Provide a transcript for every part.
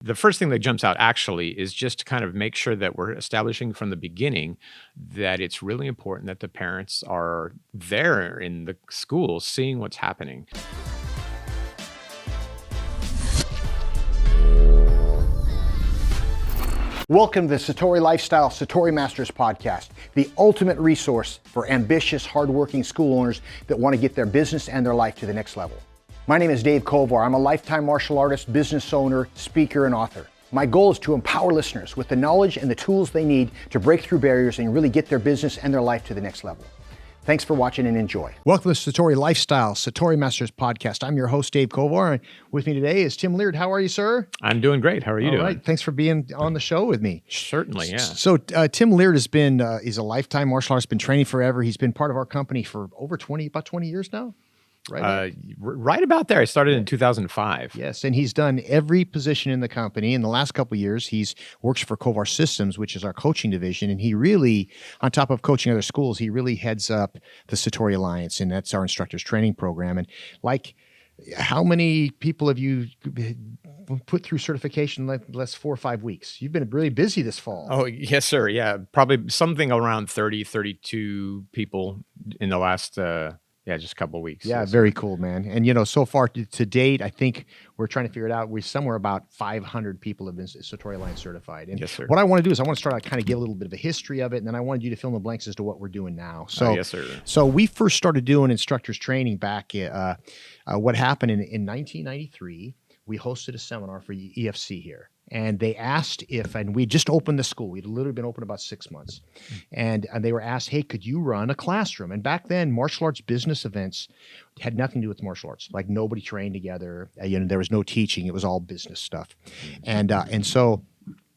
The first thing that jumps out actually is just to kind of make sure that we're establishing from the beginning that it's really important that the parents are there in the school seeing what's happening. Welcome to the Satori Lifestyle Satori Masters podcast, the ultimate resource for ambitious, hardworking school owners that want to get their business and their life to the next level. My name is Dave Kovar. I'm a lifetime martial artist, business owner, speaker, and author. My goal is to empower listeners with the knowledge and the tools they need to break through barriers and really get their business and their life to the next level. Thanks for watching and enjoy. Welcome to the Satori Lifestyle Satori Masters podcast. I'm your host, Dave Kovar, and with me today is Tim Leard. How are you, sir? I'm doing great. How are you doing? All right. Thanks for being on the show with me. Certainly, yeah. So Tim Leard has been, he's a lifetime martial artist, been training forever. He's been part of our company for about 20 years now. Right. Right about there. I started in 2005. Yes, and he's done every position in the company. In the last couple of years, he's works for Kovar Systems, which is our coaching division, and he really, on top of coaching other schools, he really heads up the Satori Alliance, and that's our instructors training program. And like, how many people have you put through certification in the last 4 or 5 weeks? You've been really busy this fall. Oh, yes, sir. Yeah, probably something around 30, 32 people in the last just a couple of weeks. Yeah, very cool, man. And, so far to date, I think we're trying to figure it out. We're somewhere about 500 people have been Satori Alliance certified. And yes, sir. What I want to do is I want to start out kind of give a little bit of a history of it, and then I wanted you to fill in the blanks as to what we're doing now. So, yes, sir. So we first started doing instructors training back, what happened in 1993, we hosted a seminar for EFC here. And they asked and we just opened the school. We'd literally been open about 6 months. And they were asked, hey, could you run a classroom? And back then, martial arts business events had nothing to do with martial arts. Like nobody trained together. There was no teaching. It was all business stuff. And so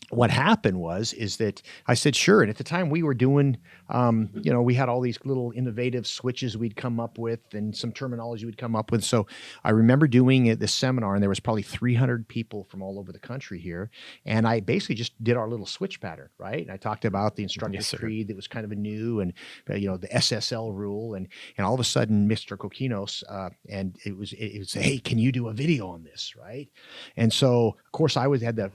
what happened is that I said, sure. And at the time we were doing, we had all these little innovative switches we'd come up with and some terminology we'd come up with. So I remember doing this seminar, and there was probably 300 people from all over the country here. And I basically just did our little switch pattern, right? And I talked about the instructor's creed that was kind of a new, and, the SSL rule. And all of a sudden, Mr. Kokinos, and it was, hey, can you do a video on this, right? And so, of course, I had the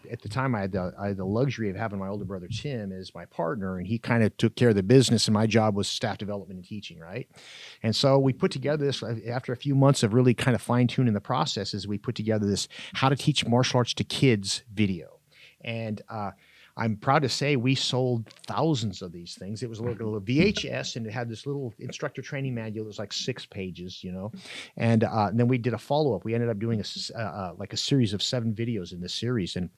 luxury of having my older brother Tim as my partner, and he kind of took care of the business, and my job was staff development and teaching, right? And so we put together this after a few months of really kind of fine-tuning the processes. We put together this how to teach martial arts to kids video, and I'm proud to say we sold thousands of these things. It was a little VHS, and it had this little instructor training manual that was like 6 pages, and then we did a follow-up. We ended up doing a series of 7 videos in this series, and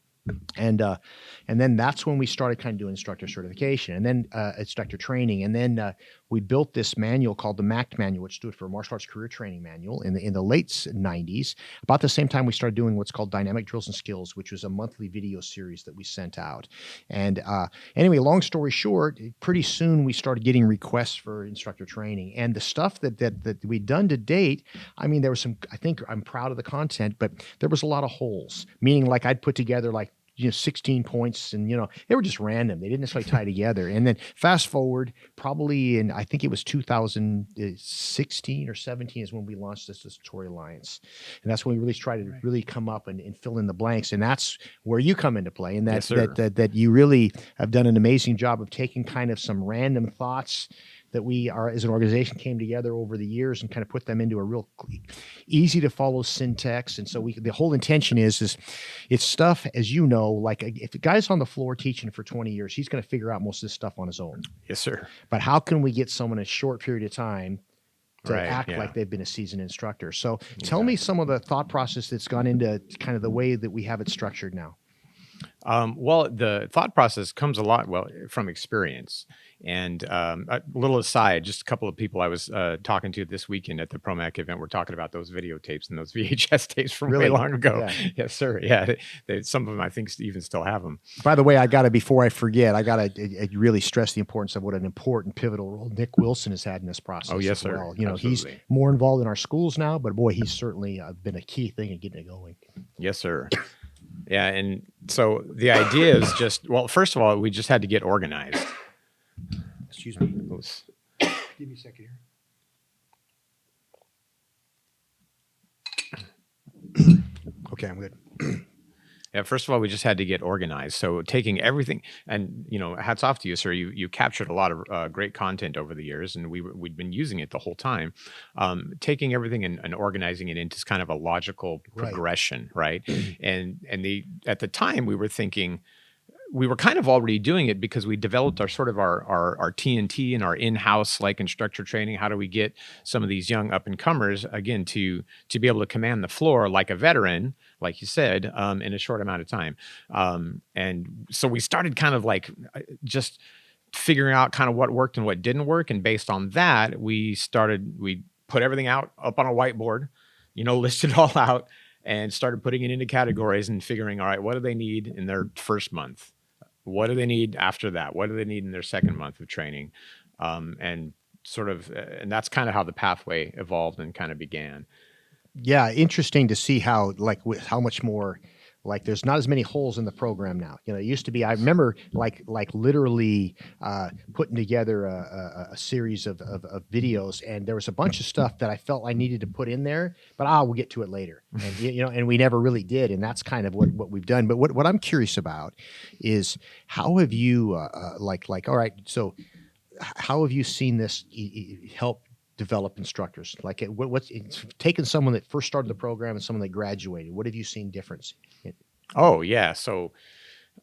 then that's when we started kind of doing instructor certification, and then instructor training, and then we built this manual called the MACT manual, which stood for Martial Arts Career Training Manual, in the late 90s. About the same time, we started doing what's called Dynamic Drills and Skills, which was a monthly video series that we sent out. And anyway, long story short, pretty soon we started getting requests for instructor training, and the stuff that we'd done to date. I mean, there was some. I think I'm proud of the content, but there was a lot of holes. Meaning, like I'd put together 16 points, and they were just random. They didn't necessarily tie together. And then fast forward, probably in, I think it was 2016 or 17 is when we launched this Satori Alliance, and that's when we really tried to really come up and fill in the blanks. And that's where you come into play, and that you really have done an amazing job of taking kind of some random thoughts that we are as an organization came together over the years and kind of put them into a real easy to follow syntax. And so the whole intention is it's stuff, as you know, like if a guy's on the floor teaching for 20 years, he's going to figure out most of this stuff on his own. Yes, sir. But how can we get someone in a short period of time to act like they've been a seasoned instructor? So tell me some of the thought process that's gone into kind of the way that we have it structured now. Well, the thought process comes a lot from experience. And a little aside, just a couple of people I was talking to this weekend at the ProMac event were talking about those videotapes and those VHS tapes from way long ago. Yeah. Yes, sir. Yeah, some of them I think even still have them. By the way, before I forget, I got to really stress the importance of what an important pivotal role Nick Wilson has had in this process. Oh, yes, sir. Well. He's more involved in our schools now, but boy, he's certainly been a key thing in getting it going. Yes, sir. Yeah, and so the idea is first of all, we just had to get organized. Excuse me. Give me a second here. Okay, I'm good. Yeah, first of all, we just had to get organized. So taking everything, and hats off to you, sir. You captured a lot of great content over the years, and we'd been using it the whole time. Taking everything and organizing it into kind of a logical Right. progression, right? And at the time we were thinking we were kind of already doing it because we developed our sort of our TNT and our in-house like instructor training. How do we get some of these young up and comers again to be able to command the floor like a veteran, like you said, in a short amount of time? And so we started kind of like just figuring out kind of what worked and what didn't work, and based on that, we put everything out up on a whiteboard, listed it all out, and started putting it into categories and figuring, all right, what do they need in their first month? What do they need after that? What do they need in their second month of training? And and that's kind of how the pathway evolved and kind of began. Yeah, interesting to see how like with how much more like there's not as many holes in the program now. It used to be. I remember like literally putting together a series of videos, and there was a bunch of stuff that I felt I needed to put in there, but we'll get to it later. And and we never really did, and that's kind of what we've done. But what I'm curious about is how have you all right, so how have you seen this help develop instructors? Like what's it's taken someone that first started the program and someone that graduated. What have you seen difference? Oh yeah. So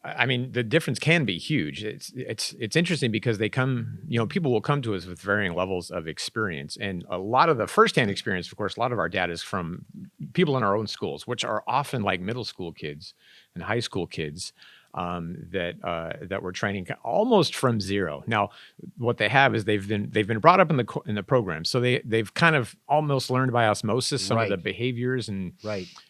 I mean, the difference can be huge. It's interesting because people will come to us with varying levels of experience, and a lot of the firsthand experience, of course, a lot of our data is from people in our own schools, which are often like middle school kids and high school kids that we're training almost from zero. Now, what they have is they've been brought up in the program, so they've kind of almost learned by osmosis some of the behaviors and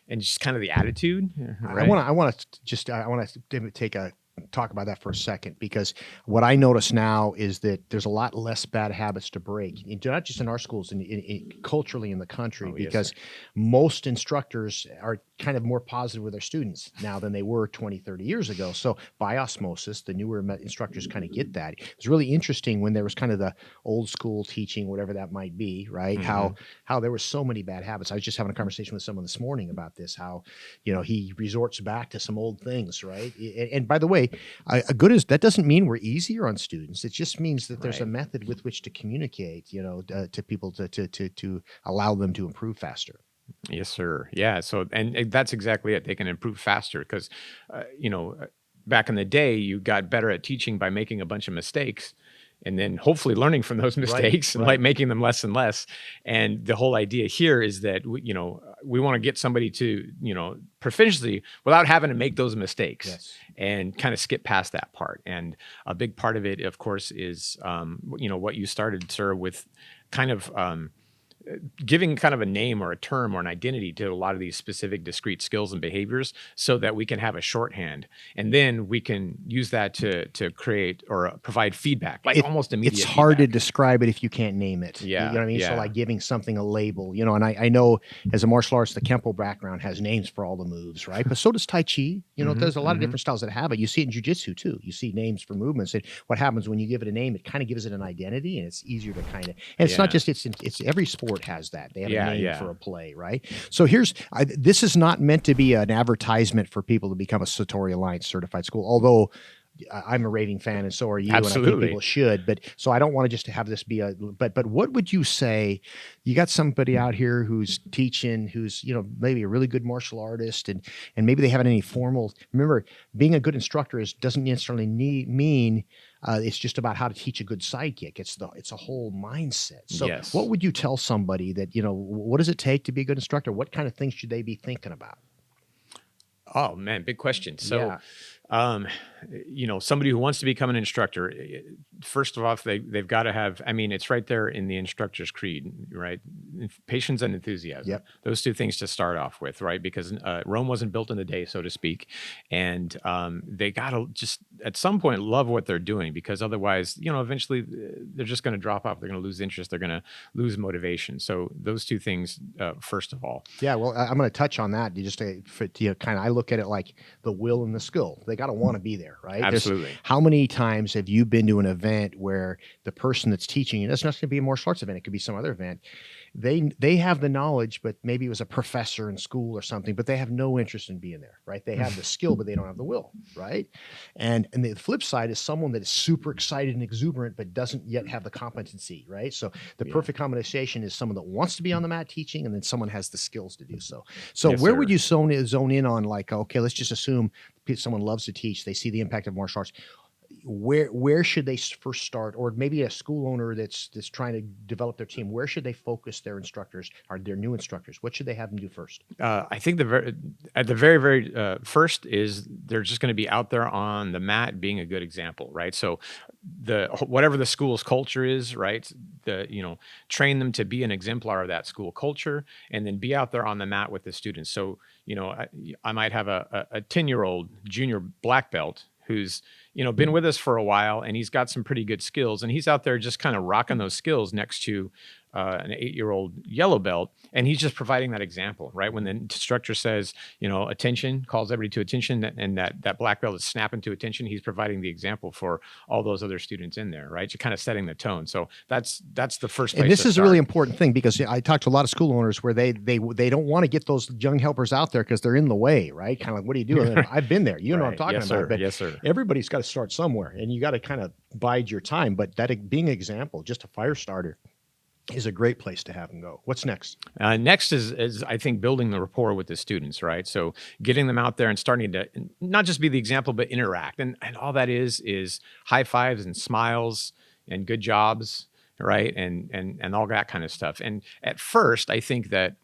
just kind of the attitude. Right? I want to talk about that for a second, because what I notice now is that there's a lot less bad habits to break, not just in our schools, culturally in the country, because most instructors are kind of more positive with their students now than they were 20, 30 years ago. So by osmosis, the newer instructors kind of get that. It's really interesting when there was kind of the old school teaching, whatever that might be, right? Mm-hmm. How there were so many bad habits. I was just having a conversation with someone this morning about this, how, he resorts back to some old things, right? And by the way, that doesn't mean we're easier on students. It just means that there's a method with which to communicate, to people to allow them to improve faster. Yes, sir. Yeah. So, and that's exactly it. They can improve faster because, back in the day, you got better at teaching by making a bunch of mistakes, and then hopefully learning from those mistakes and like making them less and less. And the whole idea here is that we want to get somebody to proficiency without having to make those mistakes and kind of skip past that part. And a big part of it, of course, is what you started, sir, with kind of giving kind of a name or a term or an identity to a lot of these specific discrete skills and behaviors, so that we can have a shorthand, and then we can use that to create or provide feedback, like almost immediate. It's hard to feedback. describe it if you can't name it. Yeah, you know what I mean. yeah. So like giving something a label, and I know as a martial artist, the Kempo background has names for all the moves, right? But so does Tai Chi. There's a lot of different styles that have it. You see it in Jiu-Jitsu too. You see names for movements, and what happens when you give it a name, it kind of gives it an identity, and it's easier to kind of. And it's not just it's every sport has that. They have a name for a play, right? So this is not meant to be an advertisement for people to become a Satori Alliance certified school, although I'm a raving fan, and so are you. Absolutely. And I think people should. But so I don't want to just have this be but what would you say? You got somebody out here who's teaching, who's maybe a really good martial artist, and maybe they haven't any formal. Remember, being a good instructor doesn't necessarily mean it's just about how to teach a good sidekick. It's a whole mindset. So what would you tell somebody that what does it take to be a good instructor? What kind of things should they be thinking about? Oh man, big question. So, somebody who wants to become an instructor, first of all, they've got to have, it's right there in the instructor's creed, right? Patience and enthusiasm. Yep. Those two things to start off with, right? Because Rome wasn't built in a day, so to speak. And they got to just, at some point, love what they're doing, because otherwise, eventually they're just going to drop off. They're going to lose interest. They're going to lose motivation. So those two things, first of all. Yeah, well, I'm going to touch on that. I look at it like the will and the skill. They got to want to be there, right? Absolutely. How many times have you been to an event where the person that's teaching you, that's not going to be a martial arts event, it could be some other event, they have the knowledge, but maybe it was a professor in school or something, but they have no interest in being there, right? They have the skill, but they don't have the will, right? And the flip side is someone that is super excited and exuberant, but doesn't yet have the competency, right? So the perfect combination is someone that wants to be on the mat teaching, and then someone has the skills to do so. So Yes, where sir. would you zone in on, like, okay, let's just assume someone loves to teach, they see the impact of martial arts. Where should they first start, or maybe a school owner that's trying to develop their team, where should they focus their instructors or their new instructors? What should they have them do first? I think at the very, very first is they're just going to be out there on the mat being a good example, right? So whatever the school's culture is, right? Train them to be an exemplar of that school culture, and then be out there on the mat with the students. So, I might have a 10-year-old junior black belt who's been with us for a while, and he's got some pretty good skills, and he's out there just kind of rocking those skills next to an 8-year-old yellow belt, and he's just providing that example, right? When the instructor says, attention, calls everybody to attention, and that black belt is snapping to attention, he's providing the example for all those other students in there, right? You're kind of setting the tone. So that's the first place. And this to is start. a really important thing, because I talk to a lot of school owners where they don't want to get those young helpers out there because they're in the way, right? Kind of like, what are you doing? I've been there. You know what I'm talking Yes, about. sir. But Yes, sir. everybody's got to start somewhere, and you got to kind of bide your time. But that being an example, just a fire starter, is a great place to have them go. What's next? Next is I think building the rapport with the students, right? So getting them out there and starting to not just be the example, but interact. And all that is high fives and smiles and good jobs, right? And all that kind of stuff. And at first, I think that,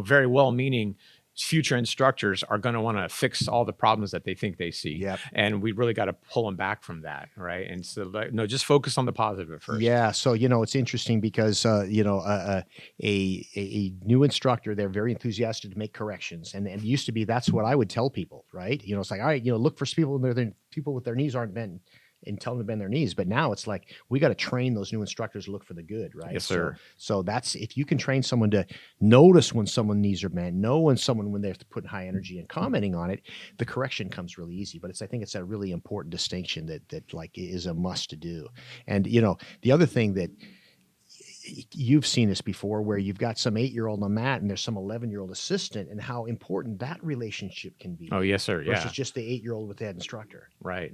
very well-meaning future instructors are going to want to fix all the problems that they think they see. Yep. And we really got to pull them back from that, right? And so, just focus on the positive at first. Yeah. So, it's interesting because, a new instructor, they're very enthusiastic to make corrections. And it used to be, that's what I would tell people, right? It's like, all right, look for people with their knees aren't bent, and tell them to bend their knees. But now it's like, we got to train those new instructors to look for the good, right? Yes, sir. So that's, if you can train someone to notice when someone's knees are bent, know when they're putting high energy and commenting on it, the correction comes really easy. But I think it's a really important distinction that like is a must to do. And, the other thing that you've seen this before, where you've got some 8-year-old on the mat and there's some 11-year-old assistant, and how important that relationship can be. Oh, yes, sir. Yeah. Versus just the 8-year-old with that instructor. Right.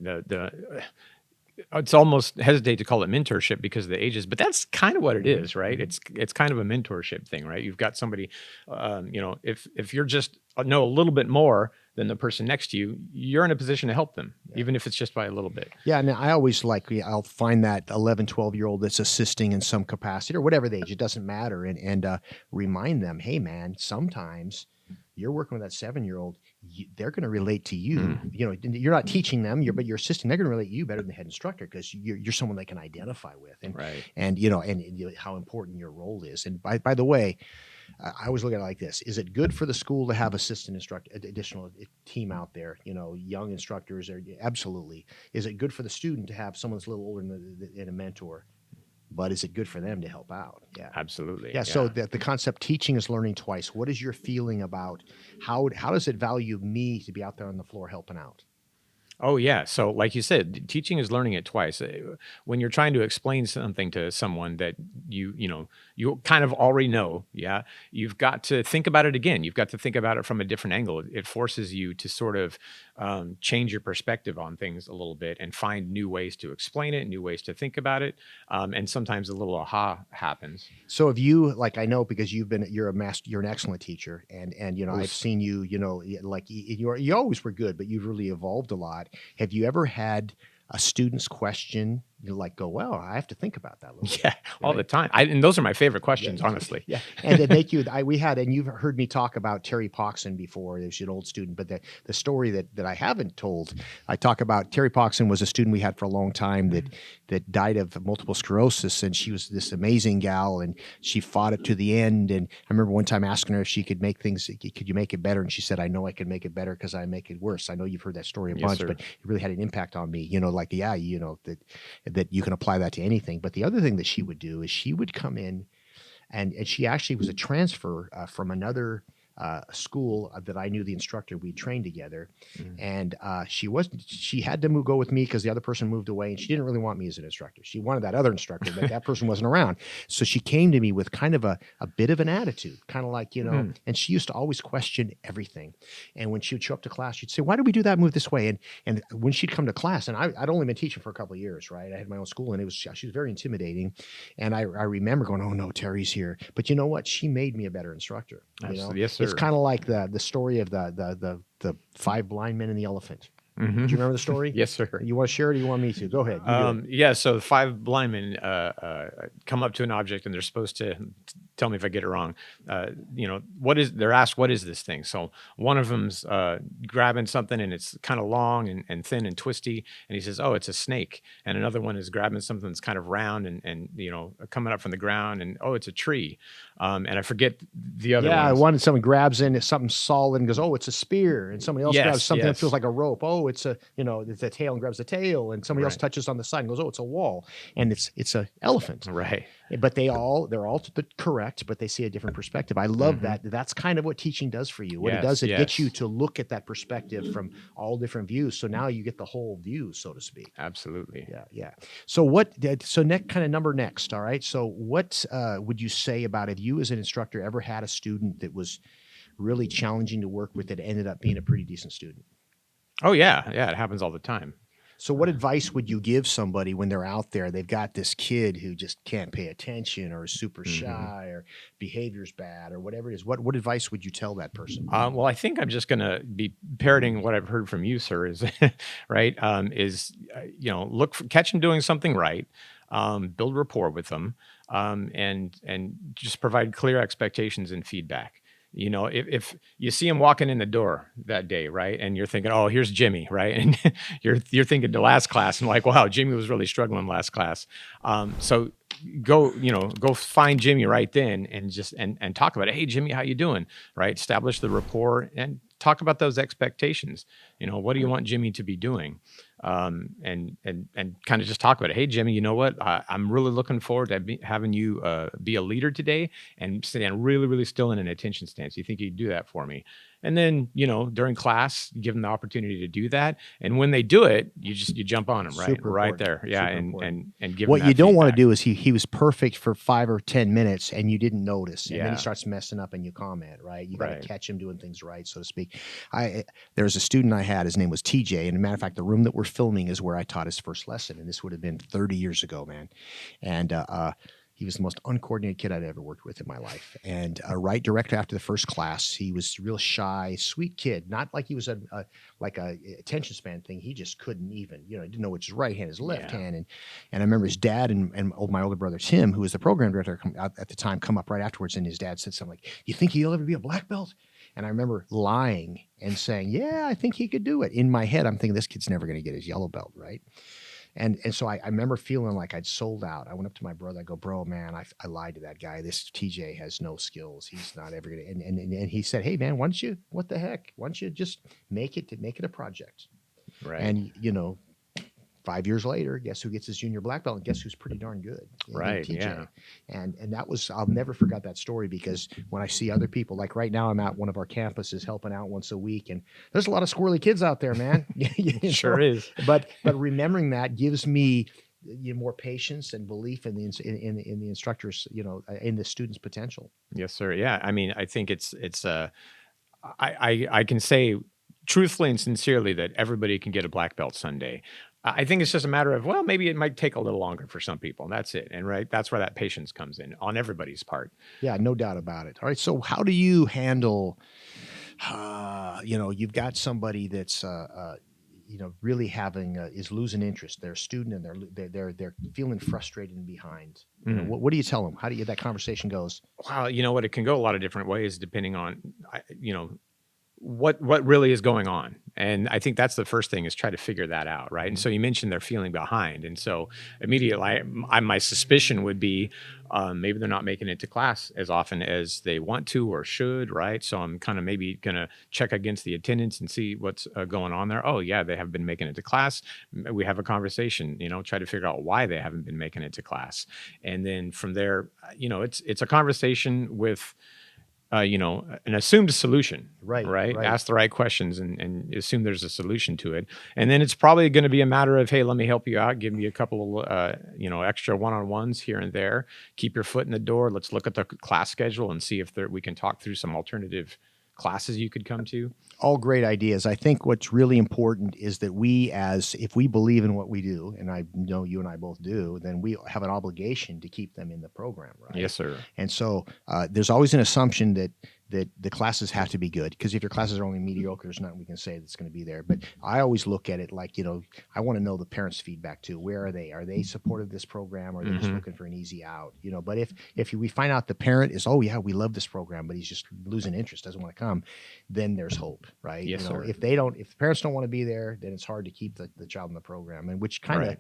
It's almost hesitate to call it mentorship because of the ages, but that's kind of what it is, right? It's kind of a mentorship thing, right? You've got somebody, if you're just know a little bit more than the person next to you, you're in a position to help them, even if it's just by a little bit. Yeah, and I always I'll find that 11, 12-year-old that's assisting in some capacity, or whatever the age, it doesn't matter, and remind them, hey, man, sometimes you're working with that 7-year-old, they're going to relate to you. You're not teaching them, but you're assisting. They're going to relate to you better than the head instructor, because you're someone they can identify with, and right. and how important your role is. And by the way, I always look at it like this: is it good for the school to have assistant instructor, additional team out there? Young instructors are absolutely. Is it good for the student to have someone that's a little older and a mentor? But is it good for them to help out? Yeah, absolutely. Yeah. So the concept, teaching is learning twice. What is your feeling about how does it value me to be out there on the floor helping out? Oh, yeah. So like you said, teaching is learning it twice. When you're trying to explain something to someone that you kind of already know, yeah, you've got to think about it again. You've got to think about it from a different angle. It forces you to sort of change your perspective on things a little bit and find new ways to explain it, new ways to think about it. And sometimes a little aha happens. So have you, I know, because you're an excellent teacher, and I've seen you, you always were good, but you've really evolved a lot. Have you ever had a student's question, go, well, I have to think about that a little bit. Yeah, all the time. And those are my favorite questions, honestly. Yeah, and they make you. And you've heard me talk about Terry Poxon before. There's an old student, but the story that I haven't told, I talk about Terry Poxon was a student we had for a long time that died of multiple sclerosis, and she was this amazing gal, and she fought it to the end. And I remember one time asking her if she could make things, could you make it better? And she said, I know I can make it better because I make it worse. I know you've heard that story a bunch, sir. but it really had an impact on me. That you can apply that to anything. But the other thing that she would do is she would come in, and she actually was a transfer from another a school that I knew the instructor. We trained together, Mhm. and she had to go with me because the other person moved away, and she didn't really want me as an instructor. She wanted that other instructor, but that person wasn't around. So she came to me with kind of a bit of an attitude, kind of like, Mhm. and she used to always question everything. And when she would show up to class, she'd say, "Why did we do that move this way?" And when she'd come to class, and I'd only been teaching for a couple of years, right? I had my own school, and she was very intimidating. And I remember going, "Oh no, Terry's here." But you know what? She made me a better instructor. Absolutely. Yes, It's sir. kind of like the story of the five blind men and the elephant. Do Mhm. you remember the story? Yes, sir. You want to share it or you want me to? Go ahead. You do it. Yeah, so the five blind men come up to an object and they're supposed to tell me if I get it wrong. They're asked, what is this thing? So one of them's grabbing something and it's kind of long and thin and twisty. And he says, oh, it's a snake. And another one is grabbing something that's kind of round and coming up from the ground and, oh, it's a tree. And I forget the other Yeah, ones. someone grabs in something solid and goes, "Oh, it's a spear," and somebody else grabs Yes, something that feels yes. like a rope. "Oh, it's the tail," and grabs the tail, and somebody else Right, touches on the side and goes, "Oh, it's a wall," and it's a elephant. right. But they're all correct, but they see a different perspective. I love Hmm. that. That's kind of what teaching does for you. What it Yes, does, it gets you yes. to look at that perspective from all different views. So now you get the whole view, so to speak. Absolutely. Yeah, yeah. So what? So next kind of number next. All right. So what would you say about if you as an instructor ever had a student that was really challenging to work with that ended up being a pretty decent student? Oh, yeah. Yeah, it happens all the time. So what advice would you give somebody when they're out there? They've got this kid who just can't pay attention or is super Hmm. shy or behavior's bad or whatever it is. What advice would you tell that person? Well, I think I'm just going to be parroting what I've heard from you, sir. Is right. Catch them doing something right, build rapport with them, and just provide clear expectations and feedback. If you see him walking in the door that day, right, and you're thinking, oh, here's Jimmy, right, and you're thinking the last class, and like, wow, Jimmy was really struggling last class. So go find Jimmy right then and just and talk about it. Hey, Jimmy, how you doing? Right. Establish the rapport and talk about those expectations. What do you want Jimmy to be doing? And kind of just talk about it. Hey, Jimmy, you know what? I'm really looking forward to having you be a leader today and stand really, really still in an attention stance. You think you could do that for me? And then, during class, give them the opportunity to do that. And when they do it, you jump on them, right? Super Right important. there. Yeah. Super And, important. and give them What you that don't want to feedback. do is he was perfect for 5 or 10 minutes and you didn't notice, and then he Yeah. starts messing up and you comment, right? You got Right. to catch him doing things right, so to speak. There was a student I had. His name was TJ, and as a matter of fact, the room that we're filming is where I taught his first lesson, and this would have been 30 years ago, man. And he was the most uncoordinated kid I'd ever worked with in my life. And right directly after the first class, he was real shy, sweet kid. Not like he was like a attention span thing. He just couldn't even, he didn't know which his right hand, his left Yeah. hand. And I remember his dad and my older brother Tim, who was the program director at the time, come up right afterwards, and his dad said something like, "You think he'll ever be a black belt?" And I remember lying and saying, "Yeah, I think he could do it." In my head, I'm thinking, this kid's never going to get his yellow belt, right? And so I remember feeling like I'd sold out. I went up to my brother. I go, "Bro, man, I lied to that guy. This TJ has no skills. He's not ever gonna." And he said, "Hey, man, what the heck? Why don't you just make it a project?" Right. And 5 years later, guess who gets his junior black belt? And guess who's pretty darn good? Right. TJ. Yeah. And that was, I'll never forget that story, because when I see other people, like right now, I'm at one of our campuses helping out once a week, and there's a lot of squirrely kids out there, man. Sure is. But remembering that gives me more patience and belief in the instructors, in the students' potential. Yes, sir. Yeah. I mean, I think I can say truthfully and sincerely that everybody can get a black belt someday. I think it's just a matter of, well, maybe it might take a little longer for some people. And that's it. And right, that's where that patience comes in on everybody's part. Yeah, no doubt about it. All right. So how do you handle, you've got somebody that's, really is losing interest. They're a student and they're feeling frustrated and behind. Mhm. What do you tell them? How do you, that conversation goes? Wow, you know what? It can go a lot of different ways depending on, what really is going on. And I think that's the first thing, is try to figure that out, right? And so you mentioned they're feeling behind, and so immediately my suspicion would be maybe they're not making it to class as often as they want to or should, right? So I'm kind of maybe gonna check against the attendance and see what's going on there. Oh yeah, they have been making it to class. We have a conversation, try to figure out why they haven't been making it to class, and then from there, it's a conversation with an assumed solution, Right, right? right. Ask the right questions and assume there's a solution to it. And then it's probably going to be a matter of, hey, let me help you out. Give me a couple of, extra one-on-ones here and there. Keep your foot in the door. Let's look at the class schedule and see if we can talk through some alternative classes you could come to. All great ideas. I think what's really important is that if we believe in what we do, and I know you and I both do, then we have an obligation to keep them in the program, right? Yes, sir. And so there's always an assumption that the classes have to be good, because if your classes are only mediocre, there's nothing we can say that's going to be there. But I always look at it like, I want to know the parents' feedback too. Where are they? Are they supportive of this program, or are they just looking for an easy out? But if we find out the parent is, oh yeah, we love this program, but he's just losing interest, doesn't want to come, then there's hope, right? Yes, sir. If the parents don't want to be there, then it's hard to keep the child in the program, and which kind of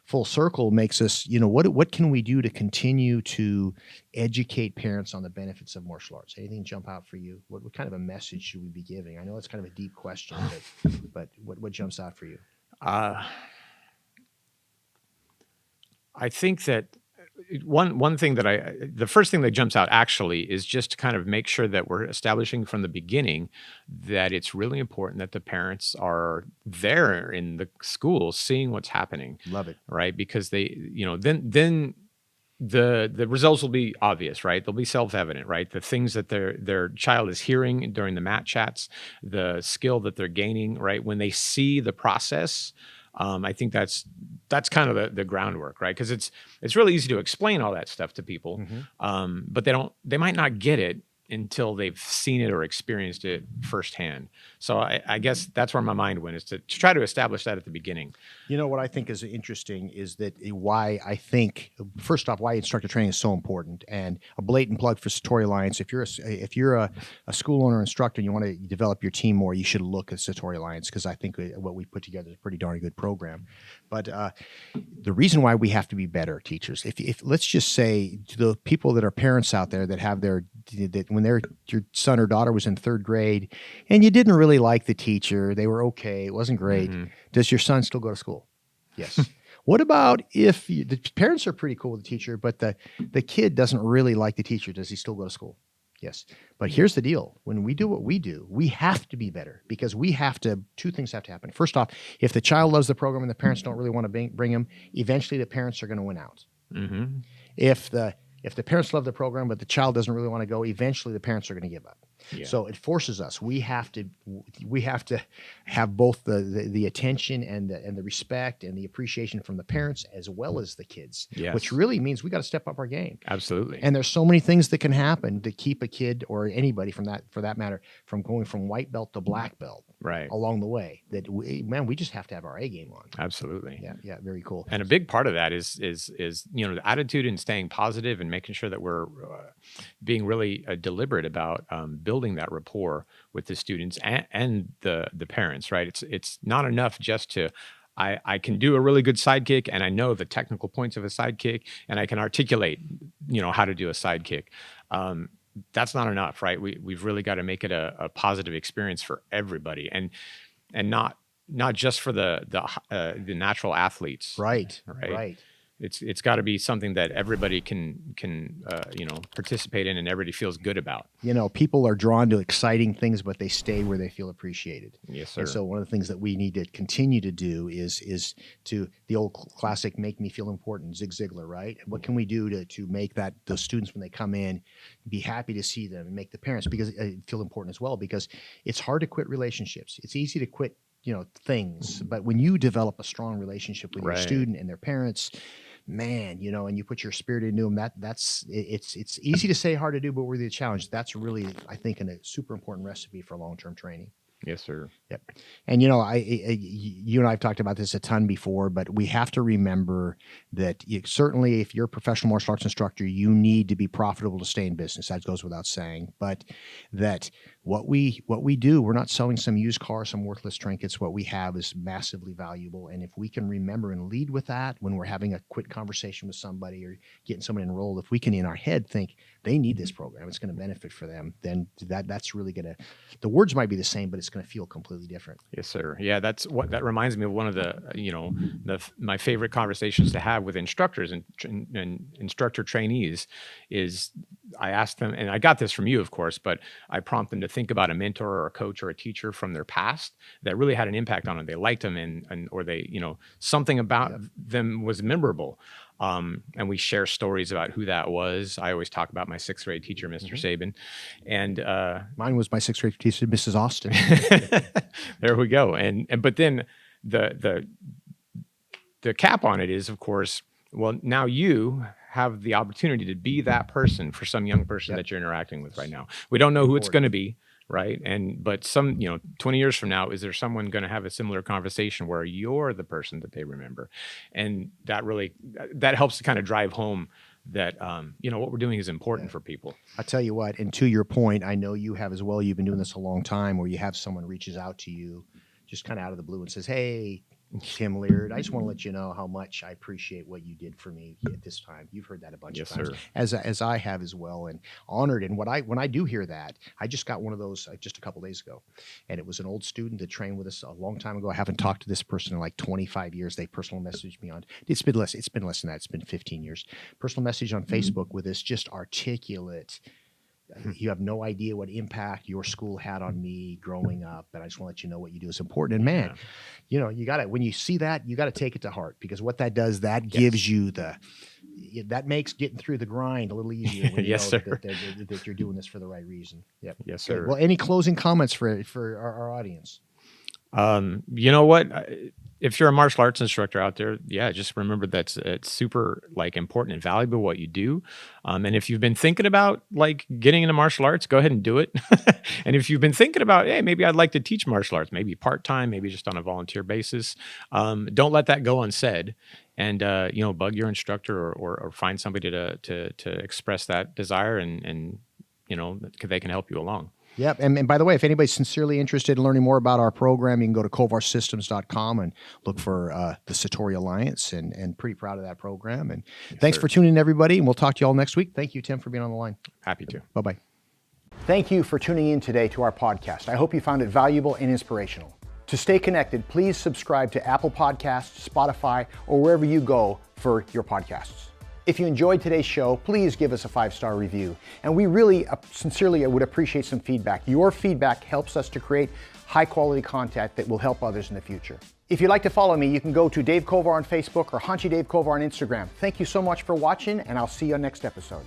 full circle makes us, what can we do to continue to educate parents on the benefits of martial arts? Anything jump out for you? What kind of a message should we be giving? I know it's kind of a deep question, but what jumps out for you? I think that one thing the first thing that jumps out actually is just to kind of make sure that we're establishing from the beginning that it's really important that the parents are there in the school seeing what's happening. Love it. Right? Because they, then the results will be obvious, right? They'll be self-evident, right? The things that their child is hearing during the mat chats, the skill that they're gaining, right? When they see the process, I think that's kind of the groundwork, right? Because it's really easy to explain all that stuff to people, but they might not get it until they've seen it or experienced it firsthand. So I guess that's where my mind went, is to try to establish that at the beginning. What I think is interesting is that why instructor training is so important, and a blatant plug for Satori Alliance. If you're a school owner instructor and you want to develop your team more, you should look at Satori Alliance, because I think what we put together is a pretty darn good program. But the reason why we have to be better teachers, if let's just say to the people that are parents out there that have when your son or daughter was in third grade and you didn't really like the teacher, they were okay, it wasn't great. Does your son still go to school? Yes. What about if the parents are pretty cool with the teacher, but the kid doesn't really like the teacher? Does he still go to school? Yes. But here's the deal. When we do what we do, we have to be better, because two things have to happen. First off, if the child loves the program and the parents don't really want to bring him, eventually the parents are going to win out. If the parents love the program, but the child doesn't really want to go, eventually the parents are going to give up. Yeah. So it forces us. We have to have both the attention and the respect and the appreciation from the parents as well as the kids. Yes. Which really means we got to step up our game. Absolutely. And there's so many things that can happen to keep a kid, or anybody for that matter, from going from white belt to black belt. Right. Along the way, that we just have to have our A game on. Absolutely. Yeah, very cool. And a big part of that is the attitude and staying positive and making sure that we're being really deliberate about building that rapport with the students and the parents. Right. It's not enough just to I can do a really good side kick, and I know the technical points of a side kick, and I can articulate how to do a side kick. That's not enough, right? We've really got to make it a positive experience for everybody, and not just for the natural athletes. Right. It's got to be something that everybody can participate in, and everybody feels good about. People are drawn to exciting things, but they stay where they feel appreciated. Yes, sir. And so one of the things that we need to continue to do is to the old classic "make me feel important," Zig Ziglar, right? What can we do to make those students, when they come in, be happy to see them, and make the parents feel important as well? Because it's hard to quit relationships. It's easy to quit things, but when you develop a strong relationship with your student and their parents, man, and you put your spirit into them, it's easy to say, hard to do, but worthy of challenge. That's really, I think, a super important recipe for long-term training. Yes, sir. Yep. And you and I have talked about this a ton before, but we have to remember that certainly if you're a professional martial arts instructor, you need to be profitable to stay in business. That goes without saying. But that what we do, we're not selling some used car, some worthless trinkets. What we have is massively valuable. And if we can remember and lead with that when we're having a quick conversation with somebody or getting someone enrolled, if we can in our head think they need this program, it's going to benefit for them, then that's really going to, the words might be the same, but it's going to feel completely different. Yes, sir. Yeah, that reminds me of one of my favorite conversations to have with instructors and instructor trainees is I asked them, and I got this from you, of course, but I prompt them to think about a mentor or a coach or a teacher from their past that really had an impact on them. They liked them, and or they, something about them was memorable. And we share stories about who that was. I always talk about my sixth grade teacher, Mr. Sabin, and Mine was my sixth grade teacher, Mrs. Austin. there we go. But then the cap on it is, of course, well, now you have the opportunity to be that person for some young person that you're interacting with right now. We don't know who it's going to be, right? But 20 years from now, is there someone going to have a similar conversation where you're the person that they remember? And that helps to kind of drive home that, what we're doing is important for people. I'll tell you what, and to your point, I know you have as well, you've been doing this a long time, where you have someone reaches out to you just kind of out of the blue and says, hey, Tim Leard, I just want to let you know how much I appreciate what you did for me at this time. You've heard that a bunch of times, as I have as well, and honored. And when I do hear that, I just got one of those just a couple days ago, and it was an old student that trained with us a long time ago. I haven't talked to this person in like 25 years. They personal messaged me on. It's been less than that. It's been 15 years. Personal message on Facebook with this just articulate. You have no idea what impact your school had on me growing up, and I just want to let you know what you do is important. And man, you got to, when you see that, you got to take it to heart, because what that does, that gives you that makes getting through the grind a little easier when you know that you're doing this for the right reason. Yep. Yes, sir. Well, any closing comments for our audience? You know what? If you're a martial arts instructor out there, just remember that it's super important and valuable what you do. And if you've been thinking about getting into martial arts, go ahead and do it. And if you've been thinking about, hey, maybe I'd like to teach martial arts, maybe part-time, maybe just on a volunteer basis, don't let that go unsaid. And bug your instructor or find somebody to express that desire, and they can help you along. Yep. And by the way, if anybody's sincerely interested in learning more about our program, you can go to kovarsystems.com and look for the Satori Alliance, and pretty proud of that program. And thanks for tuning in, everybody, and we'll talk to you all next week. Thank you, Tim, for being on the line. Happy to. Bye-bye. Thank you for tuning in today to our podcast. I hope you found it valuable and inspirational. To stay connected, please subscribe to Apple Podcasts, Spotify, or wherever you go for your podcasts. If you enjoyed today's show, please give us a 5-star review. And we really sincerely would appreciate some feedback. Your feedback helps us to create high-quality content that will help others in the future. If you'd like to follow me, you can go to Dave Kovar on Facebook or Haunchie Dave Kovar on Instagram. Thank you so much for watching, and I'll see you on next episode.